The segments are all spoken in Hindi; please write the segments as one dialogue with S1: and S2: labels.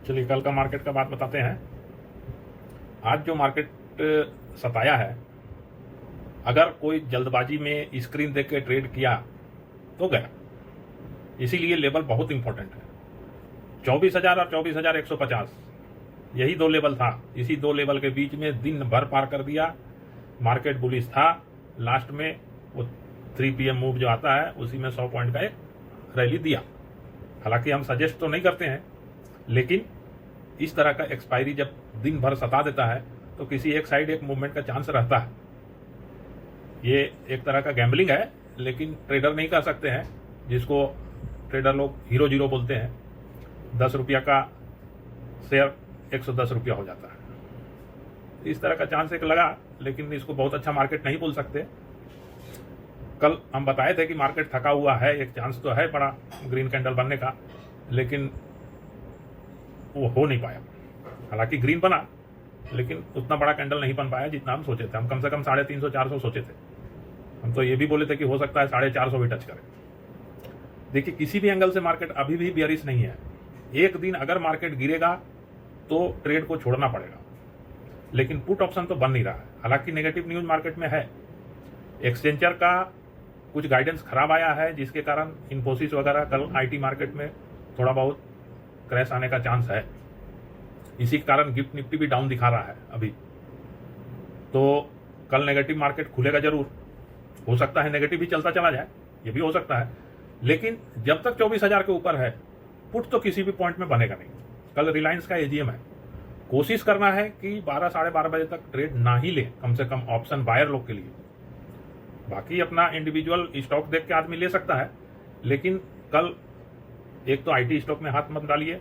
S1: चलिए कल का मार्केट का बात बताते हैं। आज जो मार्केट सताया है, अगर कोई जल्दबाजी में स्क्रीन देख के ट्रेड किया तो गया। इसीलिए लेवल बहुत इंपॉर्टेंट है। 24,000 और 24,150 यही दो लेवल था। इसी दो लेवल के बीच में दिन भर पार कर दिया। मार्केट बुलिश था। लास्ट में वो 3 PM मूव जो आता है उसी में 100 पॉइंट का एक रैली दिया। हालांकि हम सजेस्ट तो नहीं करते हैं, लेकिन इस तरह का एक्सपायरी जब दिन भर सता देता है तो किसी एक साइड एक मूवमेंट का चांस रहता है। ये एक तरह का गैम्बलिंग है, लेकिन ट्रेडर नहीं कर सकते हैं, जिसको ट्रेडर लोग हीरो जीरो बोलते हैं। 10 रुपया का शेयर 110 रुपया हो जाता है। इस तरह का चांस एक लगा, लेकिन इसको बहुत अच्छा मार्केट नहीं बोल सकते। कल हम बताए थे कि मार्केट थका हुआ है, एक चांस तो है बड़ा ग्रीन कैंडल बनने का, लेकिन वो हो नहीं पाया। हालांकि ग्रीन बना, लेकिन उतना बड़ा कैंडल नहीं बन पाया जितना हम सोचे थे। हम कम से कम 350-400 सोचे थे। हम तो ये भी बोले थे कि हो सकता है 450 भी टच करे। देखिए, किसी भी एंगल से मार्केट अभी भी बियरिश नहीं है। एक दिन अगर मार्केट गिरेगा तो ट्रेड को छोड़ना पड़ेगा, लेकिन पुट ऑप्शन तो बन नहीं रहा है। हालांकि नेगेटिव न्यूज मार्केट में है। एक्सचेंजर का कुछ गाइडेंस खराब आया है, जिसके कारण इन्फोसिस वगैरह कल आईटी मार्केट में थोड़ा बहुत क्रैश आने का चांस है। इसी कारण गिफ्ट निफ्टी भी डाउन दिखा रहा है अभी। तो कल नेगेटिव मार्केट खुलेगा जरूर। हो सकता है नेगेटिव भी चलता चला जाए, ये भी हो सकता है। लेकिन जब तक 24,000 के ऊपर है, पुट तो किसी भी पॉइंट में बनेगा नहीं। कल रिलायंस का एजीएम है। कोशिश करना है कि 12 साढ़े 12 बजे तक ट्रेड ना ही ले, कम से कम ऑप्शन बायर लोग के लिए। बाकी अपना इंडिविजुअल स्टॉक देख के आदमी ले सकता है, लेकिन कल एक तो आईटी स्टॉक में हाथ मत डालिए।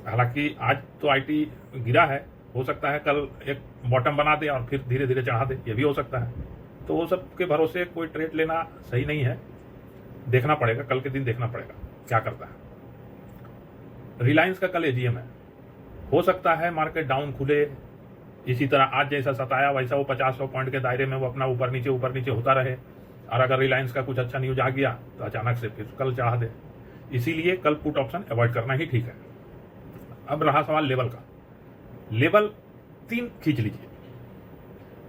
S1: हालांकि आज तो आईटी गिरा है, हो सकता है कल एक बॉटम बना दे और फिर धीरे धीरे चढ़ा दे, ये भी हो सकता है। तो वो सब के भरोसे कोई ट्रेड लेना सही नहीं है। देखना पड़ेगा, कल के दिन देखना पड़ेगा क्या करता है। रिलायंस का कल एजीएम है। हो सकता है मार्केट डाउन खुले, इसी तरह आज जैसा सताया वैसा वो 50-100 पॉइंट के दायरे में वो अपना ऊपर नीचे होता रहे। और अगर रिलायंस का कुछ अच्छा न्यूज आ गया तो अचानक से फिर कल चढ़ा दे। इसीलिए कल पुट ऑप्शन अवॉइड करना ही ठीक है। अब रहा सवाल लेवल का। लेवल 3 खींच लीजिए,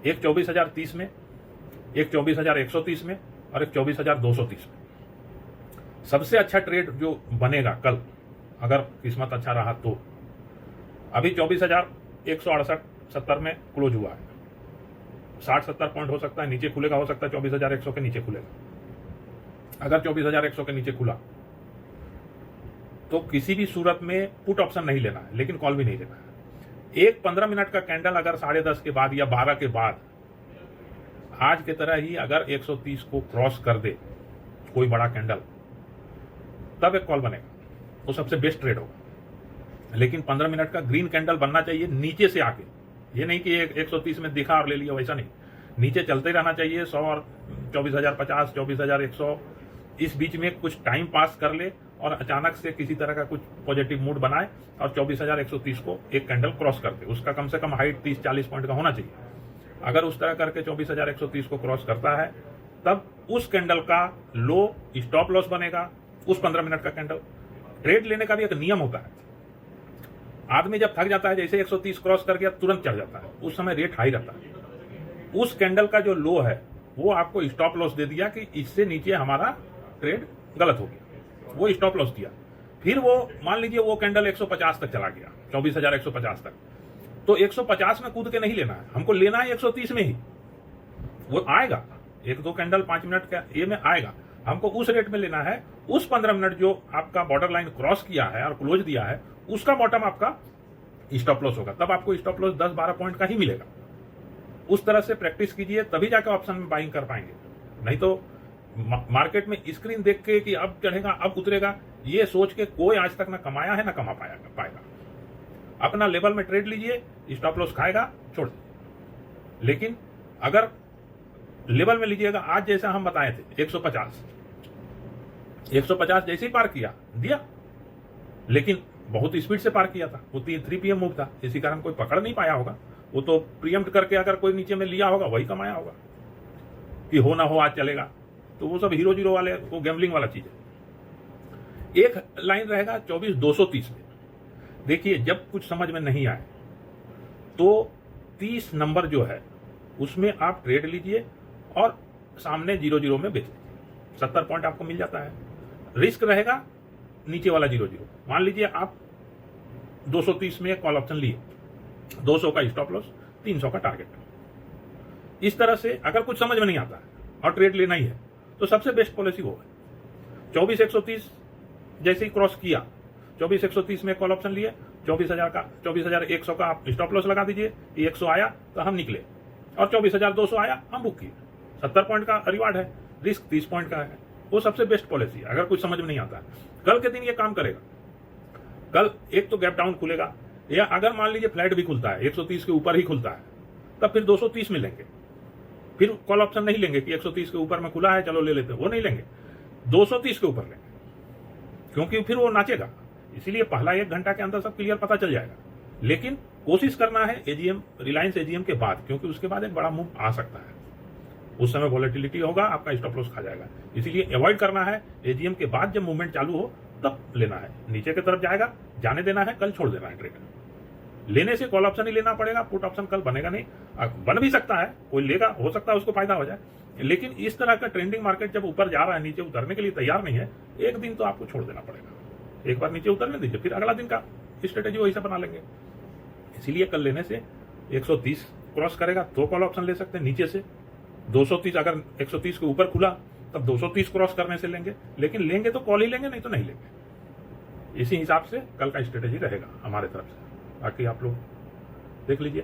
S1: एक 24,030 में, एक 24,130 में और एक 24,230 में। सबसे अच्छा ट्रेड जो बनेगा कल, अगर किस्मत अच्छा रहा तो, अभी 24,168-70 में क्लोज हुआ है। 60-70 पॉइंट हो सकता है नीचे खुलेगा, हो सकता है 24,100 के नीचे खुलेगा। अगर 24,100 के नीचे खुला तो किसी भी सूरत में पुट ऑप्शन नहीं लेना है, लेकिन कॉल भी नहीं लेना है। एक 15 मिनट का कैंडल अगर 10:30 के बाद या 12 के बाद आज के तरह ही अगर 130 को क्रॉस कर दे कोई बड़ा कैंडल, तब एक कॉल बनेगा, वो सबसे बेस्ट ट्रेड होगा। लेकिन 15 मिनट का ग्रीन कैंडल बनना चाहिए नीचे से आके। ये नहीं कि 130 में दिखा और ले लिया, वैसा नहीं। नीचे चलते रहना चाहिए। 100 और 24,050, 24,100 इस बीच में कुछ टाइम पास कर ले और अचानक से किसी तरह का कुछ पॉजिटिव मूड बनाए और 24,130 को एक कैंडल क्रॉस कर दे। उसका कम से कम हाइट 30-40 पॉइंट का होना चाहिए। अगर उस तरह करके 24,130 को क्रॉस करता है, तब उस कैंडल का लो स्टॉप लॉस बनेगा। उस 15 मिनट का कैंडल ट्रेड लेने का भी एक नियम होता है। आदमी जब थक जाता है, जैसे 130 क्रॉस कर गया तुरंत चढ़ जाता है, उस समय रेट हाई रहता है। उस कैंडल का जो लो है वो आपको स्टॉप लॉस दे दिया कि इससे नीचे हमारा ट्रेड गलत हो गया, वो स्टॉप लॉस दिया। फिर वो मान लीजिए वो कैंडल 150 तक चला गया, 24,150 तक, तो 150 में कूद के नहीं लेना है, हमको लेना है 130 में ही। वो आएगा, 1-2 कैंडल 5 मिनट का ये में आएगा, हमको उस रेट में लेना है। उस 15 मिनट जो आपका बॉर्डर लाइन क्रॉस किया है और क्लोज दिया है, उसका बॉटम आपका स्टॉप लॉस होगा। तब आपको स्टॉप लॉस 10-12 पॉइंट का ही मिलेगा। उस तरह से प्रैक्टिस कीजिए, तभी जाकर ऑप्शन में बाइंग कर पाएंगे। नहीं तो मार्केट में स्क्रीन देख के कि अब चढ़ेगा अब उतरेगा, ये सोच के कोई आज तक ना कमाया है ना कमा पाएगा। अपना लेवल में ट्रेड लीजिए, स्टॉप लॉस खाएगा छोड़ दीजिए। लेकिन अगर लेवल में लीजिएगा, आज जैसा हम बताए थे 150 जैसे ही पार किया दिया, लेकिन बहुत स्पीड से पार किया था। वो 3 PM मूव था, इसी कारण कोई पकड़ नहीं पाया होगा। वो तो प्रीएम्प्ट करके अगर कोई नीचे में लिया होगा वही कमाया होगा कि हो ना हो आज चलेगा। तो वो सब हीरो जीरो वाले, वो गैम्बलिंग वाला चीज है। एक लाइन रहेगा 24,230 में, देखिए, जब कुछ समझ में नहीं आए तो 30 नंबर जो है उसमें आप ट्रेड लीजिए और सामने 0-0 में बेच लीजिए, 70 पॉइंट आपको मिल जाता है। रिस्क रहेगा नीचे वाला 0-0। मान लीजिए आप 230 में कॉल ऑप्शन लिए, 200 का स्टॉप लॉस, 300 का टारगेट। इस तरह से अगर कुछ समझ में नहीं आता है और ट्रेड लेना ही है तो सबसे बेस्ट पॉलिसी वो है 24,130 जैसे ही क्रॉस किया, 24,130 में कॉल ऑप्शन लिए, 24,100 का आप स्टॉप लॉस लगा दीजिए। 100 आया तो हम निकले और 24,200 आया हम बुक किए। 70 पॉइंट का रिवार्ड है, रिस्क 30 पॉइंट का है। वो सबसे बेस्ट पॉलिसी है अगर कुछ समझ में नहीं आता। कल के दिन ये काम करेगा। कल एक तो गैप डाउन खुलेगा, या अगर मान लीजिए फ्लैट भी खुलता है 130 के ऊपर ही खुलता है, तब फिर 230 में लेंगे। फिर कॉल ऑप्शन नहीं लेंगे कि 130 के ऊपर में खुला है चलो ले लेते हैं, वो नहीं लेंगे, 230 के ऊपर लेंगे, क्योंकि फिर वो नाचेगा। इसीलिए पहला 1 घंटा के अंदर सब क्लियर पता चल जाएगा। लेकिन कोशिश करना है एजीएम, रिलायंस एजीएम के बाद, क्योंकि उसके बाद एक बड़ा मूव आ सकता है। उस समय वॉलेटिलिटी होगा, आपका स्टॉप लॉस खा जाएगा। इसीलिए अवॉइड करना है। एजीएम के बाद जब मूवमेंट चालू हो तब लेना है। नीचे की तरफ जाएगा, जाने देना है, कल छोड़ देना है ट्रेड। लेने से कॉल ऑप्शन ही लेना पड़ेगा, पुट ऑप्शन कल बनेगा नहीं। बन भी सकता है, कोई लेगा, हो सकता है उसको फायदा हो जाए। लेकिन इस तरह का ट्रेंडिंग मार्केट जब ऊपर जा रहा है, नीचे उतरने के लिए तैयार नहीं है, एक दिन तो आपको छोड़ देना पड़ेगा। एक बार नीचे उतरने दीजिए, फिर अगला दिन का स्ट्रेटेजी वही से बना लेंगे। इसीलिए कल लेने से 130 क्रॉस करेगा तो कॉल ऑप्शन ले सकते हैं। नीचे से 230, अगर 130 के ऊपर खुला तब 230 क्रॉस करने से लेंगे। लेकिन लेंगे तो कॉल ही लेंगे, नहीं तो नहीं लेंगे। इसी हिसाब से कल का स्ट्रेटेजी रहेगा हमारे तरफ से। बाकी आप लोग देख लीजिए।